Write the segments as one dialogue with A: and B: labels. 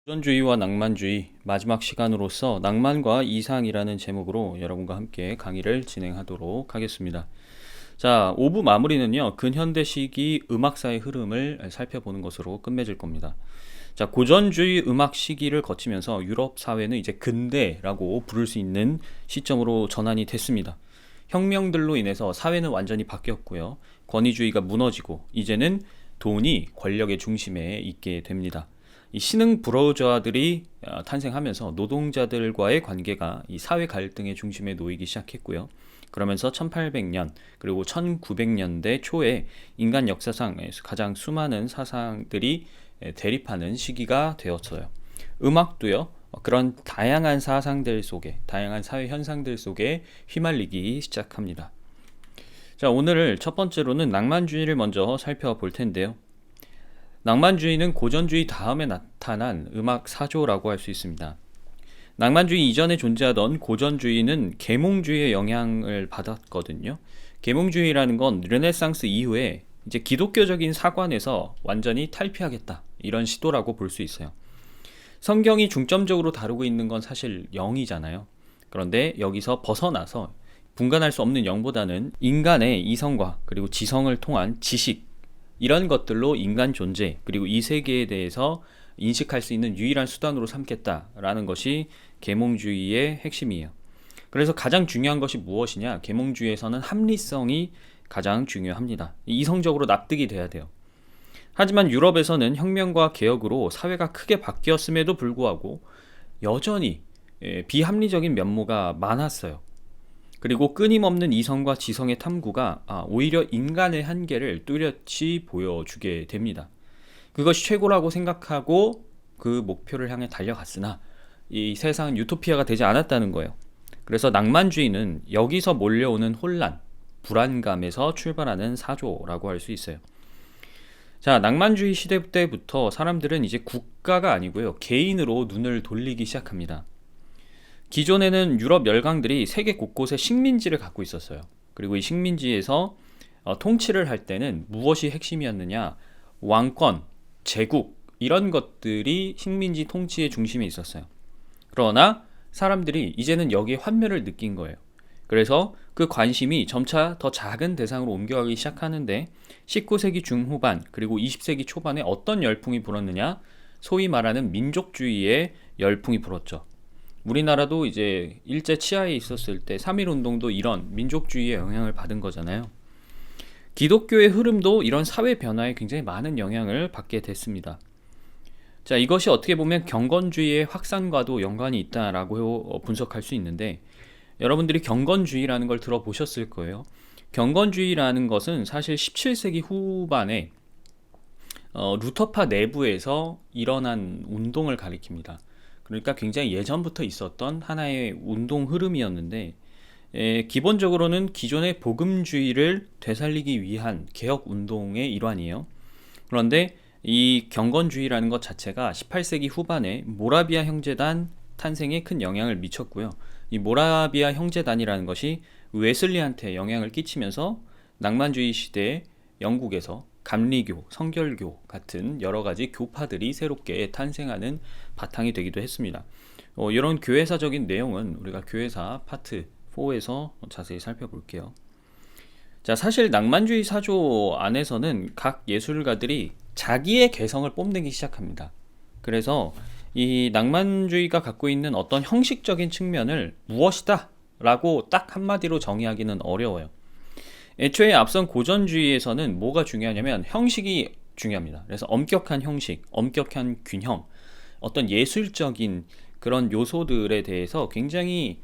A: 고전주의와 낭만주의 마지막 시간으로서 낭만과 이상이라는 제목으로 여러분과 함께 강의를 진행하도록 하겠습니다. 자, 5부 마무리는요, 근현대 시기 음악사의 흐름을 살펴보는 것으로 끝맺을 겁니다. 자, 고전주의 음악 시기를 거치면서 유럽 사회는 이제 근대라고 부를 수 있는 시점으로 전환이 됐습니다. 혁명들로 인해서 사회는 완전히 바뀌었고요. 권위주의가 무너지고 이제는 돈이 권력의 중심에 있게 됩니다. 이 신흥 브루주아들이 탄생하면서 노동자들과의 관계가 이 사회 갈등의 중심에 놓이기 시작했고요. 그러면서 1800년 그리고 1900년대 초에 인간 역사상 가장 수많은 사상들이 대립하는 시기가 되었어요. 음악도요. 그런 다양한 사상들 속에, 다양한 사회 현상들 속에 휘말리기 시작합니다. 자, 오늘 첫 번째로는 낭만주의를 먼저 살펴볼 텐데요. 낭만주의는 고전주의 다음에 나타난 음악 사조라고 할 수 있습니다. 낭만주의 이전에 존재하던 고전주의는 계몽주의의 영향을 받았거든요. 계몽주의라는 건 르네상스 이후에 이제 기독교적인 사관에서 완전히 탈피하겠다, 이런 시도라고 볼 수 있어요. 성경이 중점적으로 다루고 있는 건 사실 영이잖아요. 그런데 여기서 벗어나서 분간할 수 없는 영보다는 인간의 이성과 그리고 지성을 통한 지식, 이런 것들로 인간 존재 그리고 이 세계에 대해서 인식할 수 있는 유일한 수단으로 삼겠다라는 것이 계몽주의의 핵심이에요. 그래서 가장 중요한 것이 무엇이냐? 계몽주의에서는 합리성이 가장 중요합니다. 이성적으로 납득이 돼야 돼요. 하지만 유럽에서는 혁명과 개혁으로 사회가 크게 바뀌었음에도 불구하고 여전히 비합리적인 면모가 많았어요. 그리고 끊임없는 이성과 지성의 탐구가 오히려 인간의 한계를 뚜렷이 보여주게 됩니다. 그것이 최고라고 생각하고 그 목표를 향해 달려갔으나 이 세상은 유토피아가 되지 않았다는 거예요. 그래서 낭만주의는 여기서 몰려오는 혼란, 불안감에서 출발하는 사조라고 할 수 있어요. 자, 낭만주의 시대 때부터 사람들은 이제 국가가 아니고요, 개인으로 눈을 돌리기 시작합니다. 기존에는 유럽 열강들이 세계 곳곳에 식민지를 갖고 있었어요. 그리고 이 식민지에서 통치를 할 때는 무엇이 핵심이었느냐? 왕권, 제국, 이런 것들이 식민지 통치의 중심에 있었어요. 그러나 사람들이 이제는 여기에 환멸을 느낀 거예요. 그래서 그 관심이 점차 더 작은 대상으로 옮겨가기 시작하는데 19세기 중후반 그리고 20세기 초반에 어떤 열풍이 불었느냐? 소위 말하는 민족주의의 열풍이 불었죠. 우리나라도 이제 일제 치하에 있었을 때 3.1 운동도 이런 민족주의의 영향을 받은 거잖아요. 기독교의 흐름도 이런 사회 변화에 굉장히 많은 영향을 받게 됐습니다. 자, 이것이 어떻게 보면 경건주의의 확산과도 연관이 있다라고 분석할 수 있는데, 여러분들이 경건주의라는 걸 들어보셨을 거예요. 경건주의라는 것은 사실 17세기 후반에 루터파 내부에서 일어난 운동을 가리킵니다. 그러니까 굉장히 예전부터 있었던 하나의 운동 흐름이었는데, 기본적으로는 기존의 복음주의를 되살리기 위한 개혁 운동의 일환이에요. 그런데 이 경건주의라는 것 자체가 18세기 후반에 모라비아 형제단 탄생에 큰 영향을 미쳤고요. 이 모라비아 형제단이라는 것이 웨슬리한테 영향을 끼치면서 낭만주의 시대에 영국에서 감리교, 성결교 같은 여러 가지 교파들이 새롭게 탄생하는 바탕이 되기도 했습니다. 이런 교회사적인 내용은 우리가 교회사 파트 4에서 자세히 살펴볼게요. 자, 사실 낭만주의 사조 안에서는 각 예술가들이 자기의 개성을 뽐내기 시작합니다. 그래서 이 낭만주의가 갖고 있는 어떤 형식적인 측면을 무엇이다 라고 딱 한마디로 정의하기는 어려워요. 애초에 앞선 고전주의에서는 뭐가 중요하냐면 형식이 중요합니다. 그래서 엄격한 형식, 엄격한 균형, 어떤 예술적인 그런 요소들에 대해서 굉장히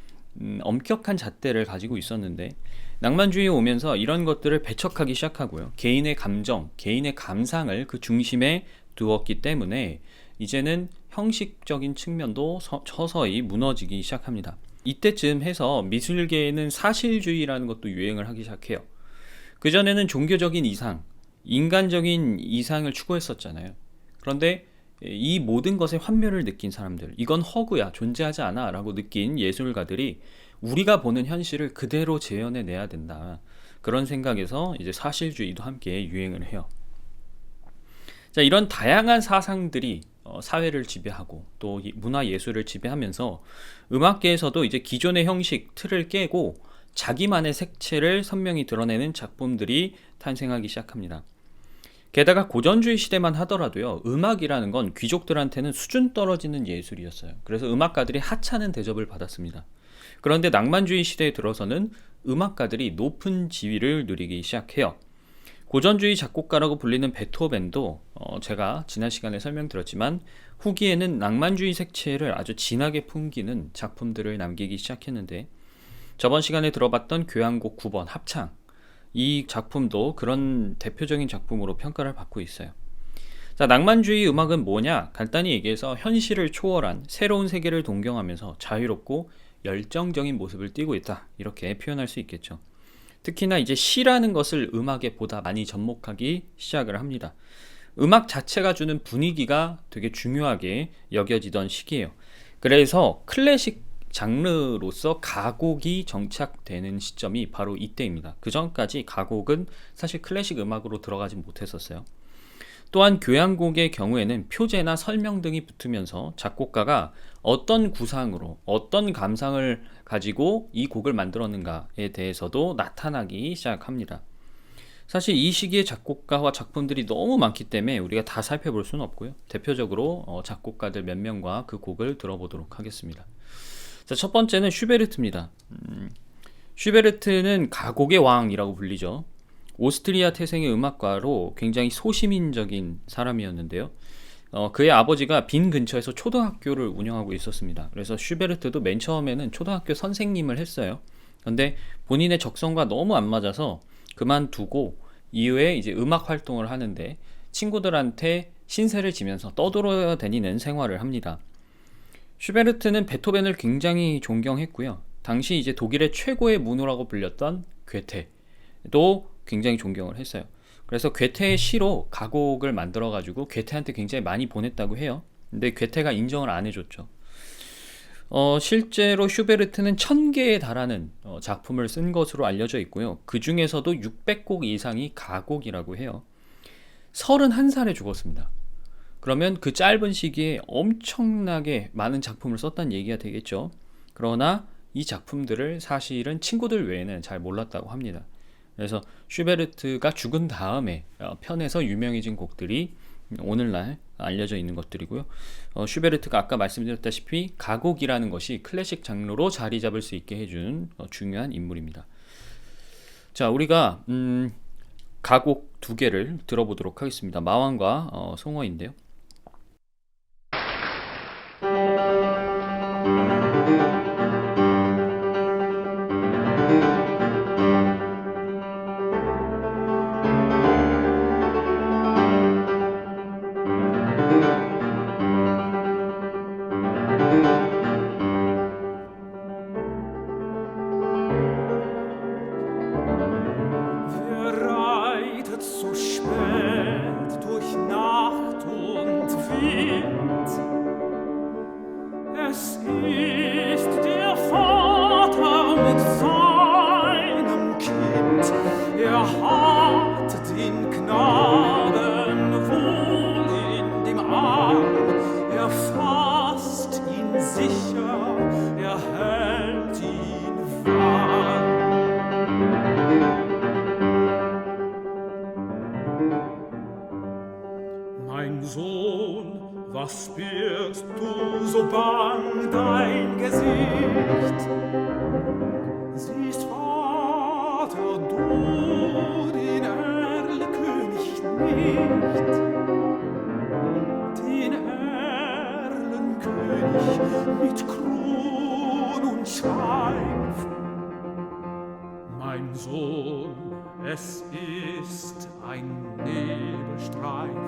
A: 엄격한 잣대를 가지고 있었는데, 낭만주의에 오면서 이런 것들을 배척하기 시작하고요. 개인의 감정, 개인의 감상을 그 중심에 두었기 때문에 이제는 형식적인 측면도 서서히 무너지기 시작합니다. 이때쯤 해서 미술계에는 사실주의라는 것도 유행을 하기 시작해요. 그전에는 종교적인 이상, 인간적인 이상을 추구했었잖아요. 그런데 이 모든 것에 환멸을 느낀 사람들, 이건 허구야, 존재하지 않아 라고 느낀 예술가들이 우리가 보는 현실을 그대로 재현해내야 된다, 그런 생각에서 이제 사실주의도 함께 유행을 해요. 자, 이런 다양한 사상들이 사회를 지배하고 또 문화 예술을 지배하면서 음악계에서도 이제 기존의 형식 틀을 깨고 자기만의 색채를 선명히 드러내는 작품들이 탄생하기 시작합니다. 게다가 고전주의 시대만 하더라도요, 음악이라는 건 귀족들한테는 수준 떨어지는 예술이었어요. 그래서 음악가들이 하찮은 대접을 받았습니다. 그런데 낭만주의 시대에 들어서는 음악가들이 높은 지위를 누리기 시작해요. 고전주의 작곡가라고 불리는 베토벤도 제가 지난 시간에 설명드렸지만 후기에는 낭만주의 색채를 아주 진하게 풍기는 작품들을 남기기 시작했는데, 저번 시간에 들어봤던 교향곡 9번 합창, 이 작품도 그런 대표적인 작품으로 평가를 받고 있어요. 자, 낭만주의 음악은 뭐냐? 간단히 얘기해서 현실을 초월한 새로운 세계를 동경하면서 자유롭고 열정적인 모습을 띠고 있다, 이렇게 표현할 수 있겠죠. 특히나 이제 시라는 것을 음악에 보다 많이 접목하기 시작을 합니다. 음악 자체가 주는 분위기가 되게 중요하게 여겨지던 시기예요. 그래서 클래식 장르로서 가곡이 정착되는 시점이 바로 이때입니다. 그 전까지 가곡은 사실 클래식 음악으로 들어가지 못했었어요. 또한 교향곡의 경우에는 표제나 설명 등이 붙으면서 작곡가가 어떤 구상으로 어떤 감상을 가지고 이 곡을 만들었는가에 대해서도 나타나기 시작합니다. 사실 이 시기에 작곡가와 작품들이 너무 많기 때문에 우리가 다 살펴볼 수는 없고요. 대표적으로 작곡가들 몇 명과 그 곡을 들어보도록 하겠습니다. 자, 첫 번째는 슈베르트입니다. 슈베르트는 가곡의 왕이라고 불리죠. 오스트리아 태생의 음악가로 굉장히 소시민적인 사람이었는데요. 그의 아버지가 빈 근처에서 초등학교를 운영하고 있었습니다. 그래서 슈베르트도 맨 처음에는 초등학교 선생님을 했어요. 그런데 본인의 적성과 너무 안 맞아서 그만두고 이후에 이제 음악 활동을 하는데 친구들한테 신세를 지면서 떠돌아다니는 생활을 합니다. 슈베르트는 베토벤을 굉장히 존경했고요. 당시 이제 독일의 최고의 문호라고 불렸던 괴테도 굉장히 존경을 했어요. 그래서 괴테의 시로 가곡을 만들어가지고 괴테한테 굉장히 많이 보냈다고 해요. 근데 괴테가 인정을 안 해줬죠. 실제로 슈베르트는 1000개에 달하는 작품을 쓴 것으로 알려져 있고요. 그 중에서도 600곡 이상이 가곡이라고 해요. 31살에 죽었습니다. 그러면 그 짧은 시기에 엄청나게 많은 작품을 썼다는 얘기가 되겠죠. 그러나 이 작품들을 사실은 친구들 외에는 잘 몰랐다고 합니다. 그래서 슈베르트가 죽은 다음에 편에서 유명해진 곡들이 오늘날 알려져 있는 것들이고요. 슈베르트가 아까 말씀드렸다시피 가곡이라는 것이 클래식 장르로 자리 잡을 수 있게 해준 중요한 인물입니다. 자, 우리가 가곡 두 개를 들어보도록 하겠습니다. 마왕과 송어인데요.
B: Mein Sohn, was birgst du so bang dein Gesicht? Siehst, Vater, du den Erlkönig nicht? Den Erlenkönig mit Kron und Schweif. Mein Sohn, es ist ein Nebelstreif.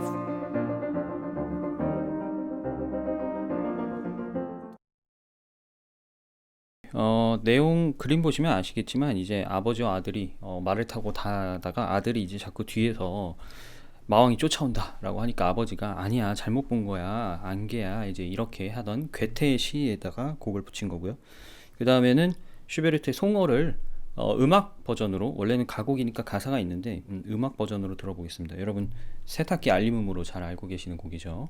A: 내용 그림 보시면 아시겠지만 이제 아버지와 아들이 말을 타고 다다가 아들이 이제 자꾸 뒤에서 마왕이 쫓아온다 라고 하니까 아버지가 아니야, 잘못 본 거야, 안개야, 이제 이렇게 하던 괴테의 시에다가 곡을 붙인 거고요. 그 다음에는 슈베르트의 송어를 음악 버전으로, 원래는 가곡이니까 가사가 있는데 음악 버전으로 들어보겠습니다. 여러분 세탁기 알림음으로 잘 알고 계시는 곡이죠.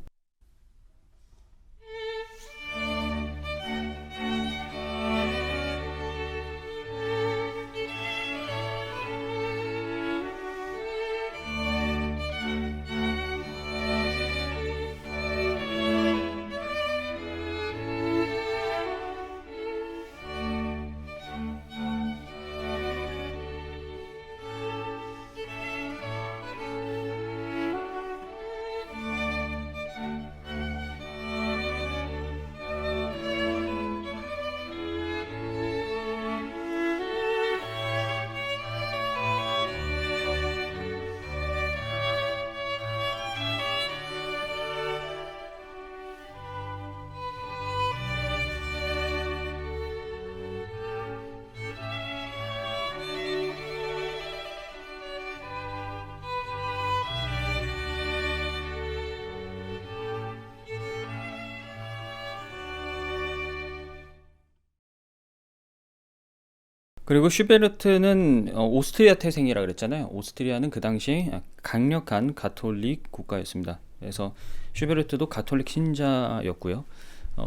A: 그리고 슈베르트는 오스트리아 태생이라 그랬잖아요. 오스트리아는 그 당시 강력한 가톨릭 국가였습니다. 그래서 슈베르트도 가톨릭 신자였고요.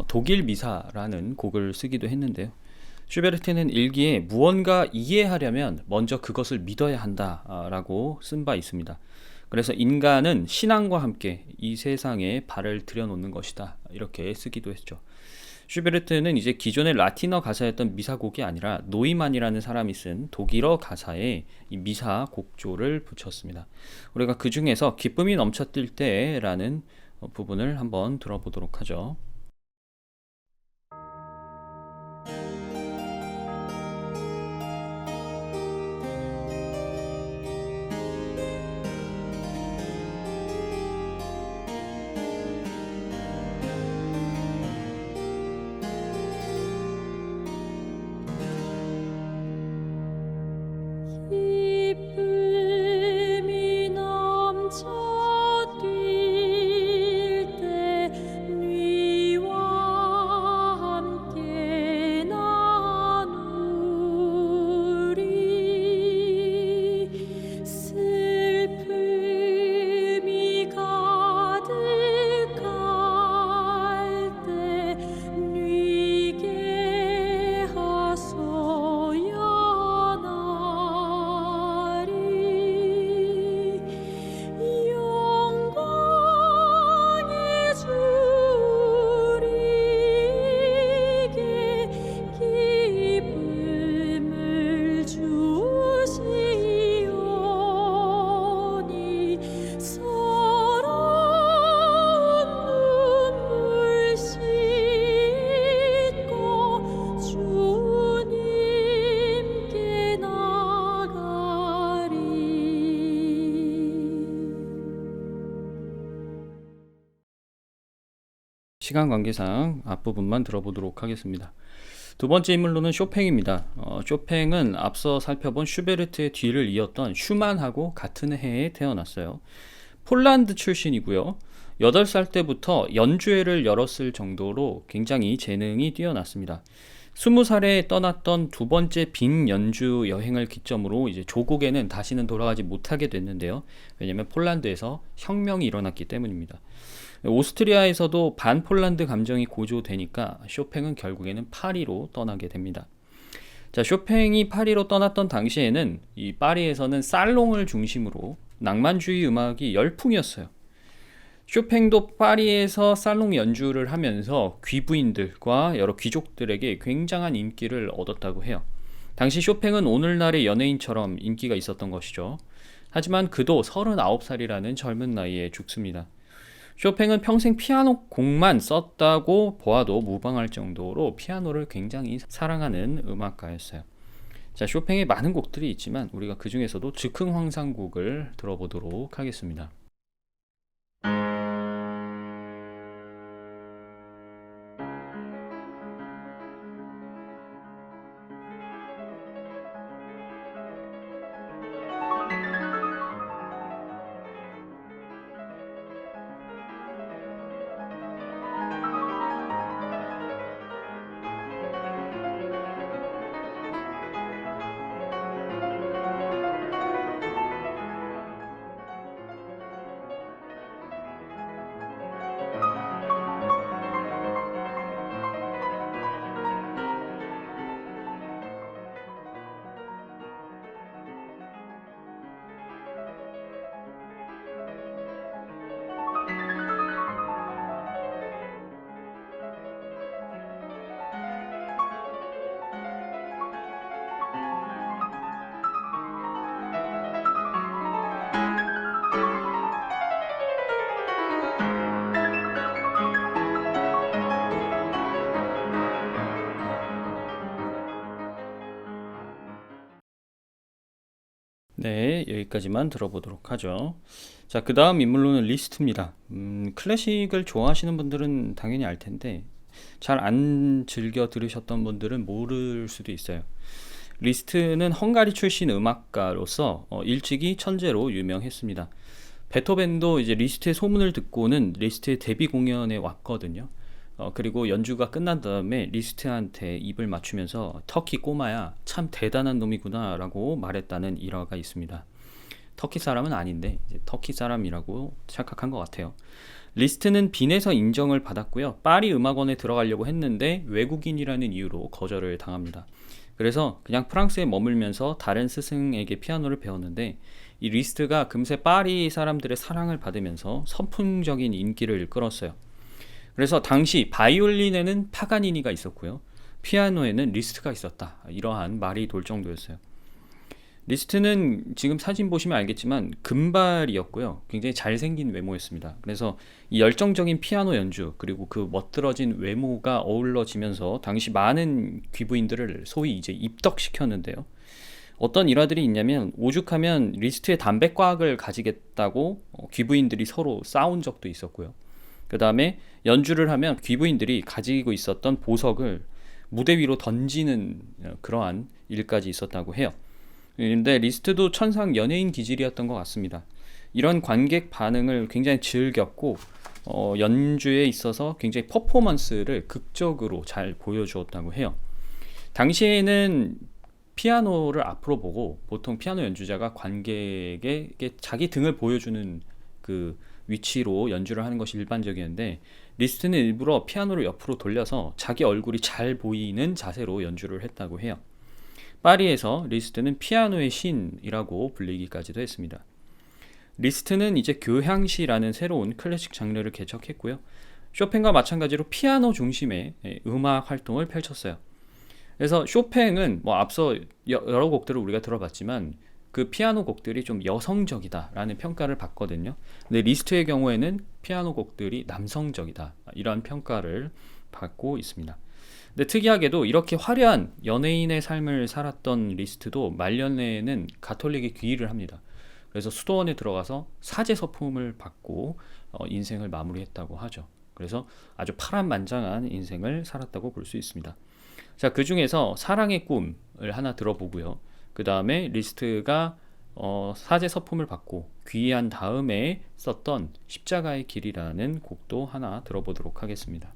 A: 독일 미사라는 곡을 쓰기도 했는데요. 슈베르트는 일기에 무언가 이해하려면 먼저 그것을 믿어야 한다라고 쓴 바 있습니다. 그래서 인간은 신앙과 함께 이 세상에 발을 들여놓는 것이다, 이렇게 쓰기도 했죠. 슈베르트는 이제 기존의 라틴어 가사였던 미사곡이 아니라 노이만이라는 사람이 쓴 독일어 가사에 이 미사 곡조를 붙였습니다. 우리가 그 중에서 기쁨이 넘쳐뛸 때라는 부분을 한번 들어보도록 하죠.
C: 기쁨이 넘쳐 뛸 때 네와 함께 나누리 슬픔이 가득할 때 네게 하소연하리 영광의 주리게 기쁨을 주시오니 서러운 눈물 씻고 주님께 나가리.
A: 시간 관계상 앞부분만 들어보도록 하겠습니다. 두 번째 인물로는 쇼팽입니다. 쇼팽은 앞서 살펴본 슈베르트의 뒤를 이었던 슈만하고 같은 해에 태어났어요. 폴란드 출신이고요. 8살 때부터 연주회를 열었을 정도로 굉장히 재능이 뛰어났습니다. 20살에 떠났던 두 번째 빈 연주 여행을 기점으로 이제 조국에는 다시는 돌아가지 못하게 됐는데요. 왜냐하면 폴란드에서 혁명이 일어났기 때문입니다. 오스트리아에서도 반폴란드 감정이 고조되니까 쇼팽은 결국에는 파리로 떠나게 됩니다. 자, 쇼팽이 파리로 떠났던 당시에는 이 파리에서는 살롱을 중심으로 낭만주의 음악이 열풍이었어요. 쇼팽도 파리에서 살롱 연주를 하면서 귀부인들과 여러 귀족들에게 굉장한 인기를 얻었다고 해요. 당시 쇼팽은 오늘날의 연예인처럼 인기가 있었던 것이죠. 하지만 그도 39살이라는 젊은 나이에 죽습니다. 쇼팽은 평생 피아노 곡만 썼다고 보아도 무방할 정도로 피아노를 굉장히 사랑하는 음악가였어요. 자, 쇼팽의 많은 곡들이 있지만 우리가 그 중에서도 즉흥황상곡을 들어보도록 하겠습니다. 네, 여기까지만 들어보도록 하죠. 자, 그 다음 인물로는 리스트입니다. 클래식을 좋아하시는 분들은 당연히 알 텐데 잘 안 즐겨 들으셨던 분들은 모를 수도 있어요. 리스트는 헝가리 출신 음악가로서 일찍이 천재로 유명했습니다. 베토벤도 이제 리스트의 소문을 듣고는 리스트의 데뷔 공연에 왔거든요. 그리고 연주가 끝난 다음에 리스트한테 입을 맞추면서 터키 꼬마야 참 대단한 놈이구나 라고 말했다는 일화가 있습니다. 터키 사람은 아닌데 이제 터키 사람이라고 착각한 것 같아요. 리스트는 빈에서 인정을 받았고요. 파리 음악원에 들어가려고 했는데 외국인이라는 이유로 거절을 당합니다. 그래서 그냥 프랑스에 머물면서 다른 스승에게 피아노를 배웠는데 이 리스트가 금세 파리 사람들의 사랑을 받으면서 선풍적인 인기를 끌었어요. 그래서 당시 바이올린에는 파가니니가 있었고요. 피아노에는 리스트가 있었다. 이러한 말이 돌 정도였어요. 리스트는 지금 사진 보시면 알겠지만 금발이었고요. 굉장히 잘생긴 외모였습니다. 그래서 이 열정적인 피아노 연주 그리고 그 멋들어진 외모가 어우러지면서 당시 많은 귀부인들을 소위 이제 입덕시켰는데요. 어떤 일화들이 있냐면 오죽하면 리스트의 담배과학을 가지겠다고 귀부인들이 서로 싸운 적도 있었고요. 그 다음에 연주를 하면 귀부인들이 가지고 있었던 보석을 무대 위로 던지는 그러한 일까지 있었다고 해요. 근데 리스트도 천상 연예인 기질이었던 것 같습니다. 이런 관객 반응을 굉장히 즐겼고 연주에 있어서 굉장히 퍼포먼스를 극적으로 잘 보여주었다고 해요. 당시에는 피아노를 앞으로 보고 보통 피아노 연주자가 관객에게 자기 등을 보여주는 그 위치로 연주를 하는 것이 일반적이었는데 리스트는 일부러 피아노를 옆으로 돌려서 자기 얼굴이 잘 보이는 자세로 연주를 했다고 해요. 파리에서 리스트는 피아노의 신이라고 불리기까지도 했습니다. 리스트는 이제 교향시라는 새로운 클래식 장르를 개척했고요. 쇼팽과 마찬가지로 피아노 중심의 음악 활동을 펼쳤어요. 그래서 쇼팽은 뭐 앞서 여러 곡들을 우리가 들어봤지만 그 피아노 곡들이 좀 여성적이다라는 평가를 받거든요. 근데 리스트의 경우에는 피아노 곡들이 남성적이다 이런 평가를 받고 있습니다. 근데 특이하게도 이렇게 화려한 연예인의 삶을 살았던 리스트도 말년에는 가톨릭에 귀의를 합니다. 그래서 수도원에 들어가서 사제 서품을 받고 인생을 마무리했다고 하죠. 그래서 아주 파란만장한 인생을 살았다고 볼 수 있습니다. 자, 그 중에서 사랑의 꿈을 하나 들어보고요. 그 다음에 리스트가 사제 서품을 받고 귀의한 다음에 썼던 십자가의 길이라는 곡도 하나 들어보도록 하겠습니다.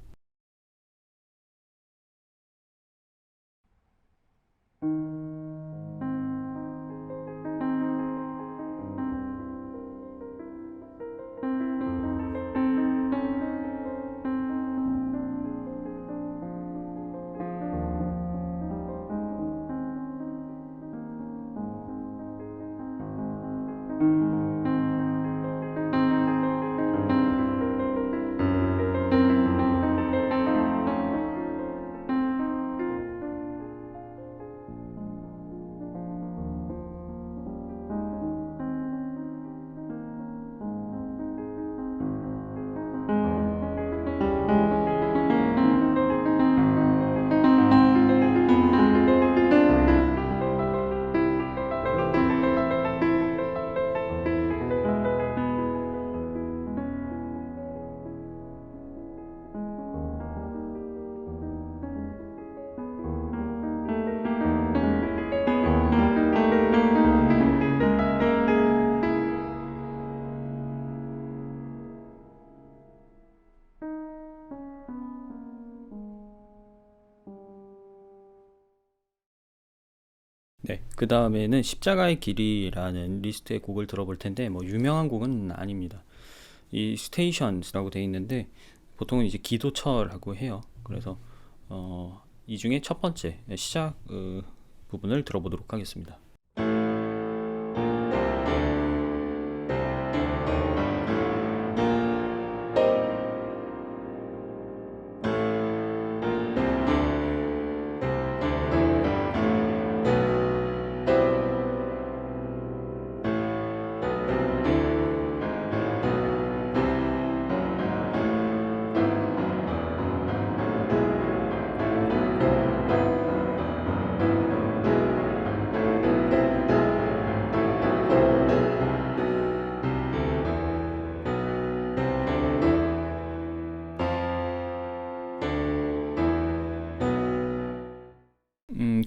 A: 네, 그 다음에는 십자가의 길이라는 리스트의 곡을 들어볼 텐데 뭐 유명한 곡은 아닙니다. 이 스테이션스라고 되어 있는데 보통은 이제 기도처라고 해요. 그래서 이 중에 첫 번째 시작 부분을 들어보도록 하겠습니다.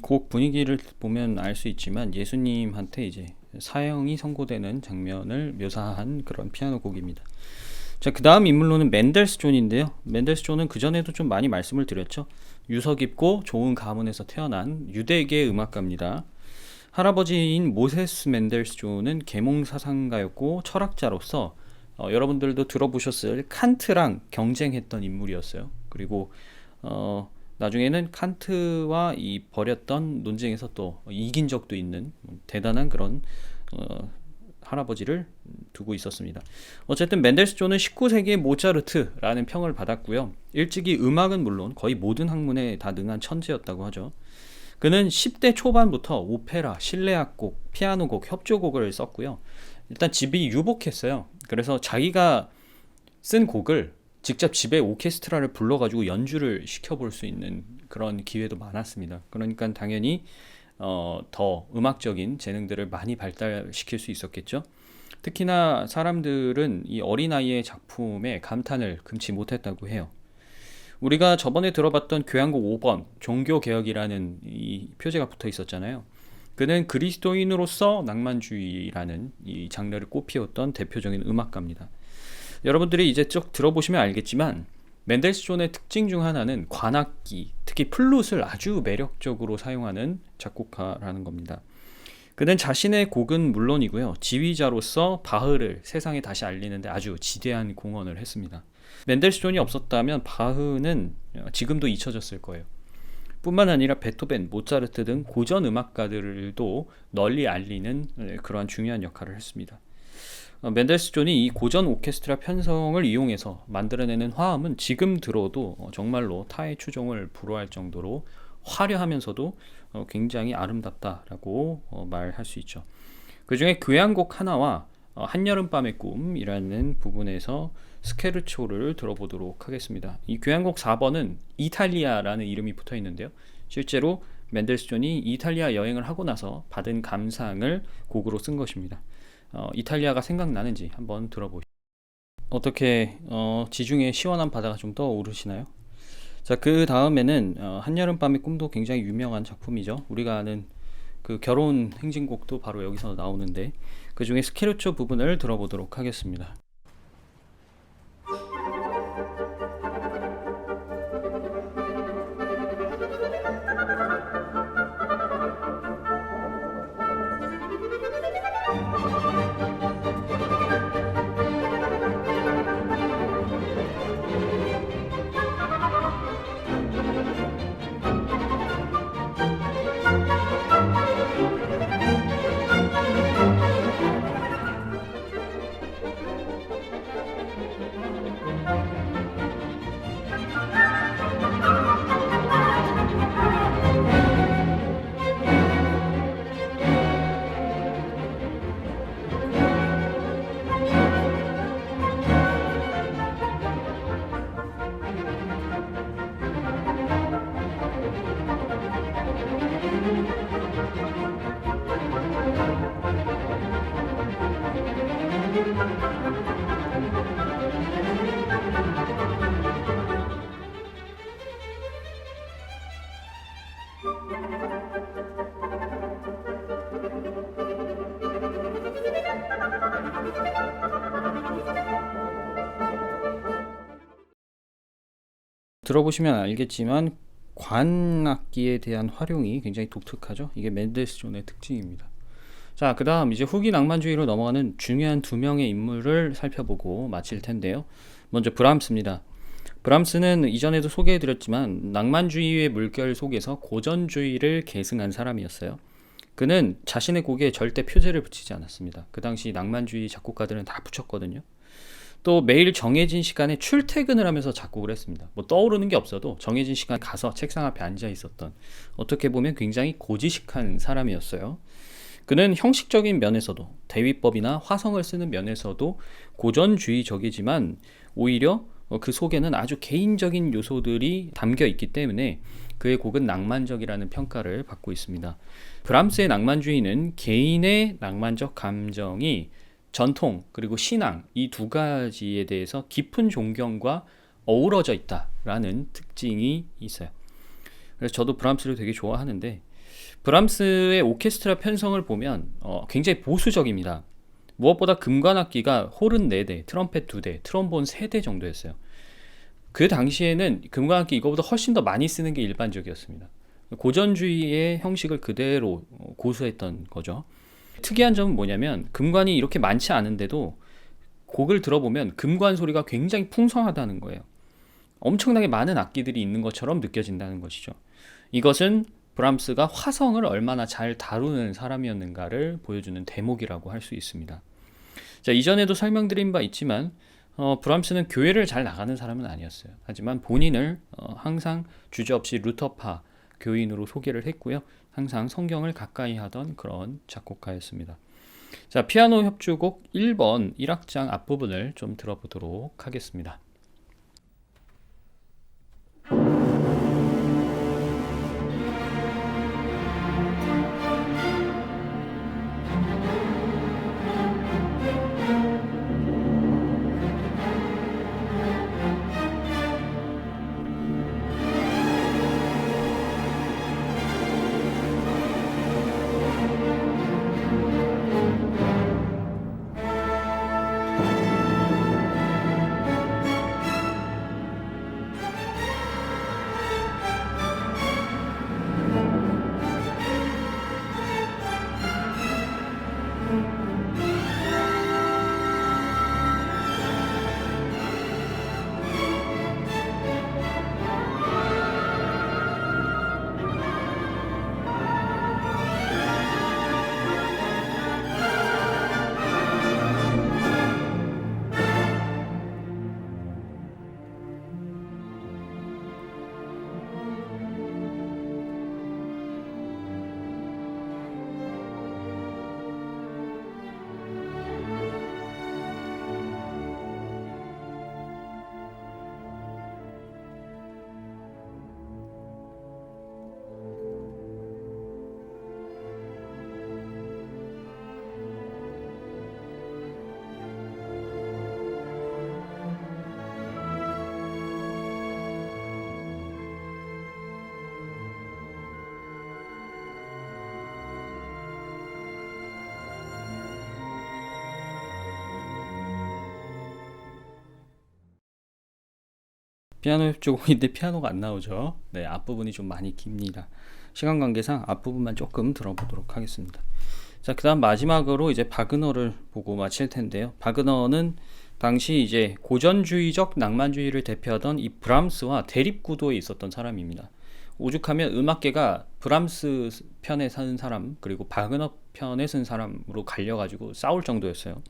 A: 곡 분위기를 보면 알 수 있지만 예수님한테 이제 사형이 선고되는 장면을 묘사한 그런 피아노 곡입니다. 자, 그 다음 인물로는 맨델스존인데요. 맨델스존은 그전에도 좀 많이 말씀을 드렸죠. 유서 깊고 좋은 가문에서 태어난 유대계 음악가입니다. 할아버지인 모세스 맨델스존은 계몽사상가였고 철학자로서 여러분들도 들어보셨을 칸트랑 경쟁했던 인물이었어요. 그리고 나중에는 칸트와 이 벌였던 논쟁에서 또 이긴 적도 있는 대단한 그런 할아버지를 두고 있었습니다. 어쨌든 맨델스존은 19세기의 모차르트라는 평을 받았고요. 일찍이 음악은 물론 거의 모든 학문에 다 능한 천재였다고 하죠. 그는 10대 초반부터 오페라, 실내악곡, 피아노곡, 협주곡을 썼고요. 일단 집이 유복했어요. 그래서 자기가 쓴 곡을 직접 집에 오케스트라를 불러가지고 연주를 시켜볼 수 있는 그런 기회도 많았습니다. 그러니까 당연히 더 음악적인 재능들을 많이 발달시킬 수 있었겠죠. 특히나 사람들은 이 어린아이의 작품에 감탄을 금치 못했다고 해요. 우리가 저번에 들어봤던 교향곡 5번 종교개혁이라는 이 표제가 붙어 있었잖아요. 그는 그리스도인으로서 낭만주의라는 이 장르를 꽃피웠던 대표적인 음악가입니다. 여러분들이 이제 쭉 들어보시면 알겠지만 맨델스존의 특징 중 하나는 관악기, 특히 플룻을 아주 매력적으로 사용하는 작곡가라는 겁니다. 그는 자신의 곡은 물론이고요. 지휘자로서 바흐를 세상에 다시 알리는데 아주 지대한 공헌을 했습니다. 맨델스존이 없었다면 바흐는 지금도 잊혀졌을 거예요. 뿐만 아니라 베토벤, 모차르트 등 고전 음악가들도 널리 알리는 그러한 중요한 역할을 했습니다. 맨델스존이 이 고전 오케스트라 편성을 이용해서 만들어내는 화음은 지금 들어도 정말로 타의 추종을 불허할 정도로 화려하면서도 굉장히 아름답다라고 말할 수 있죠. 그 중에 교향곡 하나와 한여름밤의 꿈이라는 부분에서 스케르초를 들어보도록 하겠습니다. 이 교향곡 4번은 이탈리아라는 이름이 붙어 있는데요. 실제로 맨델스존이 이탈리아 여행을 하고 나서 받은 감상을 곡으로 쓴 것입니다. 이탈리아가 생각나는지 한번 들어보시죠. 어떻게 지중해 시원한 바다가 좀 떠오르시나요? 자, 그 다음에는 한여름밤의 꿈도 굉장히 유명한 작품이죠. 우리가 아는 그 결혼 행진곡도 바로 여기서 나오는데 그 중에 스케르초 부분을 들어보도록 하겠습니다. 들어보시면 알겠지만 관악기에 대한 활용이 굉장히 독특하죠. 이게 맨델스존의 특징입니다. 자, 그 다음 이제 후기 낭만주의로 넘어가는 중요한 두 명의 인물을 살펴보고 마칠 텐데요. 먼저 브람스입니다. 브람스는 이전에도 소개해드렸지만 낭만주의의 물결 속에서 고전주의를 계승한 사람이었어요. 그는 자신의 곡에 절대 표제를 붙이지 않았습니다. 그 당시 낭만주의 작곡가들은 다 붙였거든요. 또 매일 정해진 시간에 출퇴근을 하면서 작곡을 했습니다. 뭐 떠오르는 게 없어도 정해진 시간 가서 책상 앞에 앉아 있었던, 어떻게 보면 굉장히 고지식한 사람이었어요. 그는 형식적인 면에서도 대위법이나 화성을 쓰는 면에서도 고전주의적이지만 오히려 그 속에는 아주 개인적인 요소들이 담겨 있기 때문에 그의 곡은 낭만적이라는 평가를 받고 있습니다. 브람스의 낭만주의는 개인의 낭만적 감정이 전통 그리고 신앙 이 두 가지에 대해서 깊은 존경과 어우러져 있다라는 특징이 있어요. 그래서 저도 브람스를 되게 좋아하는데 브람스의 오케스트라 편성을 보면 굉장히 보수적입니다. 무엇보다 금관악기가 호른 4대, 트럼펫 2대, 트럼본 3대 정도였어요. 그 당시에는 금관악기 이거보다 훨씬 더 많이 쓰는 게 일반적이었습니다. 고전주의의 형식을 그대로 고수했던 거죠. 특이한 점은 뭐냐면 금관이 이렇게 많지 않은데도 곡을 들어보면 금관 소리가 굉장히 풍성하다는 거예요. 엄청나게 많은 악기들이 있는 것처럼 느껴진다는 것이죠. 이것은 브람스가 화성을 얼마나 잘 다루는 사람이었는가를 보여주는 대목이라고 할 수 있습니다. 자, 이전에도 설명드린 바 있지만 브람스는 교회를 잘 나가는 사람은 아니었어요. 하지만 본인을 항상 주저없이 루터파 교인으로 소개를 했고요. 항상 성경을 가까이 하던 그런 작곡가였습니다. 자, 피아노 협주곡 1번 1악장 앞부분을 좀 들어보도록 하겠습니다. 피아노 협주곡인데 피아노가 안 나오죠. 네, 앞부분이 좀 많이 깁니다. 시간 관계상 앞부분만 조금 들어보도록 하겠습니다. 자, 그다음 마지막으로 이제 바그너를 보고 마칠 텐데요. 바그너는 당시 이제 고전주의적 낭만주의를 대표하던 이 브람스와 대립 구도에 있었던 사람입니다. 오죽하면 음악계가 브람스 편에 서는 사람 그리고 바그너 편에 선 사람으로 갈려가지고 싸울 정도였어요.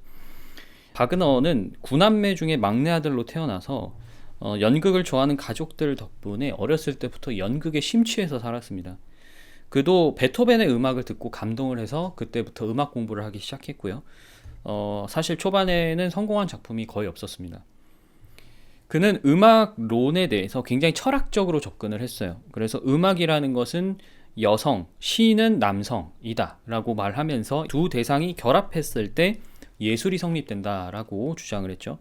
A: 바그너는 9남매 중에 막내 아들로 태어나서 연극을 좋아하는 가족들 덕분에 어렸을 때부터 연극에 심취해서 살았습니다. 그도 베토벤의 음악을 듣고 감동을 해서 그때부터 음악 공부를 하기 시작했고요. 사실 초반에는 성공한 작품이 거의 없었습니다. 그는 음악론에 대해서 굉장히 철학적으로 접근을 했어요. 그래서 음악이라는 것은 여성, 시인은 남성이다 라고 말하면서 두 대상이 결합했을 때 예술이 성립된다 라고 주장을 했죠.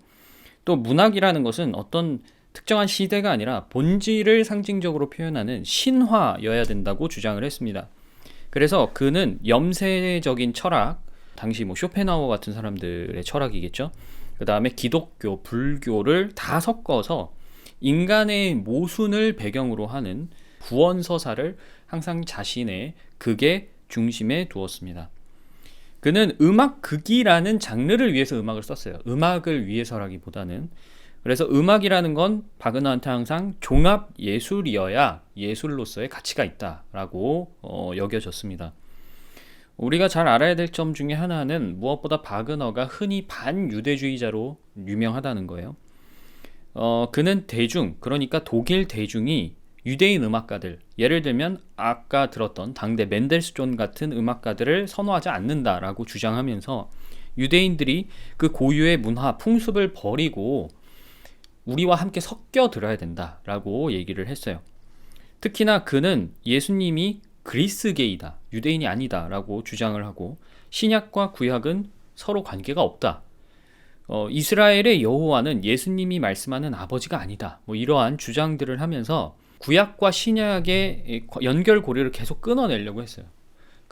A: 또 문학이라는 것은 어떤 특정한 시대가 아니라 본질을 상징적으로 표현하는 신화여야 된다고 주장을 했습니다. 그래서 그는 염세적인 철학, 당시 쇼펜하우어 같은 사람들의 철학이겠죠. 그 다음에 기독교, 불교를 다 섞어서 인간의 모순을 배경으로 하는 구원서사를 항상 자신의 극의 중심에 두었습니다. 그는 음악극이라는 장르를 위해서 음악을 썼어요. 음악을 위해서라기보다는. 그래서 음악이라는 건 바그너한테 항상 종합 예술이어야 예술로서의 가치가 있다라고 여겨졌습니다. 우리가 잘 알아야 될 점 중에 하나는 무엇보다 바그너가 흔히 반유대주의자로 유명하다는 거예요. 그는 대중, 그러니까 독일 대중이 유대인 음악가들, 예를 들면 아까 들었던 당대 멘델스존 같은 음악가들을 선호하지 않는다라고 주장하면서 유대인들이 그 고유의 문화, 풍습을 버리고 우리와 함께 섞여 들어야 된다라고 얘기를 했어요. 특히나 그는 예수님이 그리스계이다, 유대인이 아니다라고 주장을 하고 신약과 구약은 서로 관계가 없다. 이스라엘의 여호와는 예수님이 말씀하는 아버지가 아니다. 이러한 주장들을 하면서 구약과 신약의 연결고리를 계속 끊어내려고 했어요.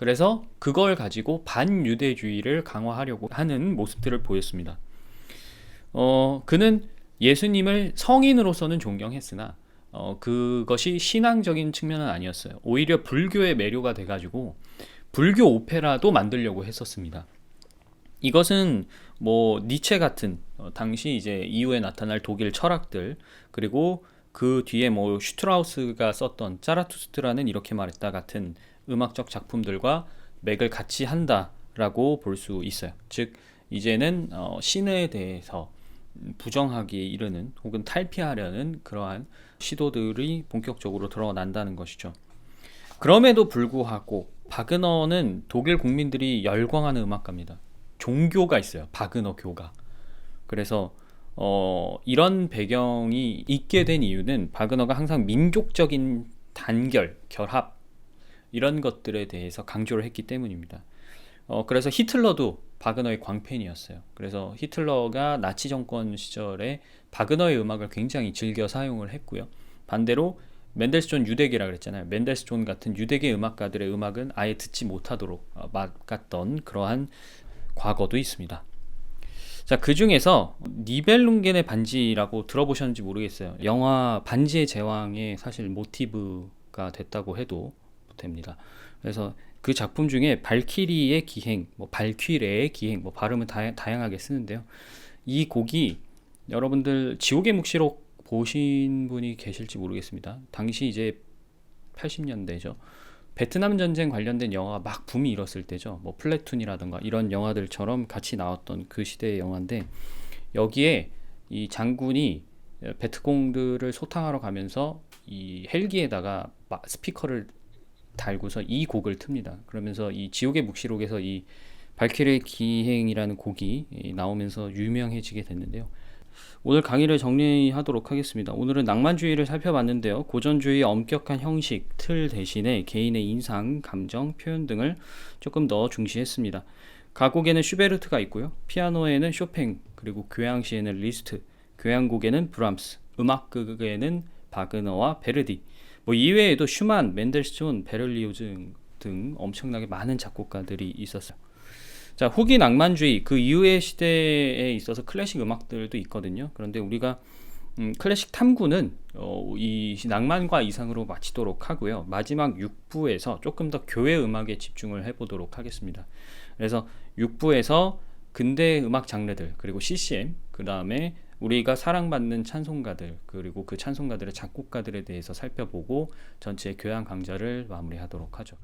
A: 그래서 그걸 가지고 반유대주의를 강화하려고 하는 모습들을 보였습니다. 그는 예수님을 성인으로서는 존경했으나 그것이 신앙적인 측면은 아니었어요. 오히려 불교의 매료가 돼가지고 불교 오페라도 만들려고 했었습니다. 이것은 뭐 니체 같은 당시 이제 이후에 나타날 독일 철학들, 그리고 그 뒤에 뭐 슈트라우스가 썼던 짜라투스트라는 이렇게 말했다 같은 음악적 작품들과 맥을 같이 한다라고 볼 수 있어요. 즉 이제는 신에 대해서 부정하기에 이르는 혹은 탈피하려는 그러한 시도들이 본격적으로 드러난다는 것이죠. 그럼에도 불구하고 바그너는 독일 국민들이 열광하는 음악가입니다. 종교가 있어요. 바그너 교가. 그래서 이런 배경이 있게 된 이유는 바그너가 항상 민족적인 단결, 결합 이런 것들에 대해서 강조를 했기 때문입니다. 그래서 히틀러도 바그너의 광팬이었어요. 그래서 히틀러가 나치 정권 시절에 바그너의 음악을 굉장히 즐겨 사용을 했고요. 반대로 멘델스존 유대계라 그랬잖아요. 멘델스존 같은 유대계 음악가들의 음악은 아예 듣지 못하도록 막았던 그러한 과거도 있습니다. 자, 그 중에서 니벨룽겐의 반지라고 들어보셨는지 모르겠어요. 영화 반지의 제왕의 사실 모티브가 됐다고 해도 됩니다. 그래서 그 작품 중에 발키리의 기행, 뭐 발퀴레의 기행, 뭐 발음은 다양하게 쓰는데요. 이 곡이 여러분들 지옥의 묵시록 보신 분이 계실지 모르겠습니다. 당시 이제 80년대죠. 베트남 전쟁 관련된 영화가 막 붐이 일었을 때죠. 뭐 플래툰이라든가 이런 영화들처럼 같이 나왔던 그 시대의 영화인데, 여기에 이 장군이 베트공들을 소탕하러 가면서 이 헬기에다가 스피커를 달고서 이 곡을 틉니다. 그러면서 이 지옥의 묵시록에서 이 발키리의 기행이라는 곡이 나오면서 유명해지게 됐는데요. 오늘 강의를 정리하도록 하겠습니다. 오늘은 낭만주의를 살펴봤는데요. 고전주의의 엄격한 형식, 틀 대신에 개인의 인상, 감정, 표현 등을 조금 더 중시했습니다. 가곡에는 슈베르트가 있고요. 피아노에는 쇼팽, 그리고 교향시에는 리스트, 교향곡에는 브람스, 음악극에는 바그너와 베르디, 뭐 이외에도 슈만, 멘델스존, 베를리오즈 등 엄청나게 많은 작곡가들이 있었어요. 자, 후기 낭만주의, 그 이후의 시대에 있어서 클래식 음악들도 있거든요. 그런데 우리가 클래식 탐구는 이 낭만과 이상으로 마치도록 하고요. 마지막 6부에서 조금 더 교회 음악에 집중을 해보도록 하겠습니다. 그래서 6부에서 근대 음악 장르들, 그리고 CCM, 그 다음에 우리가 사랑받는 찬송가들, 그리고 그 찬송가들의 작곡가들에 대해서 살펴보고 전체 교양 강좌를 마무리하도록 하죠.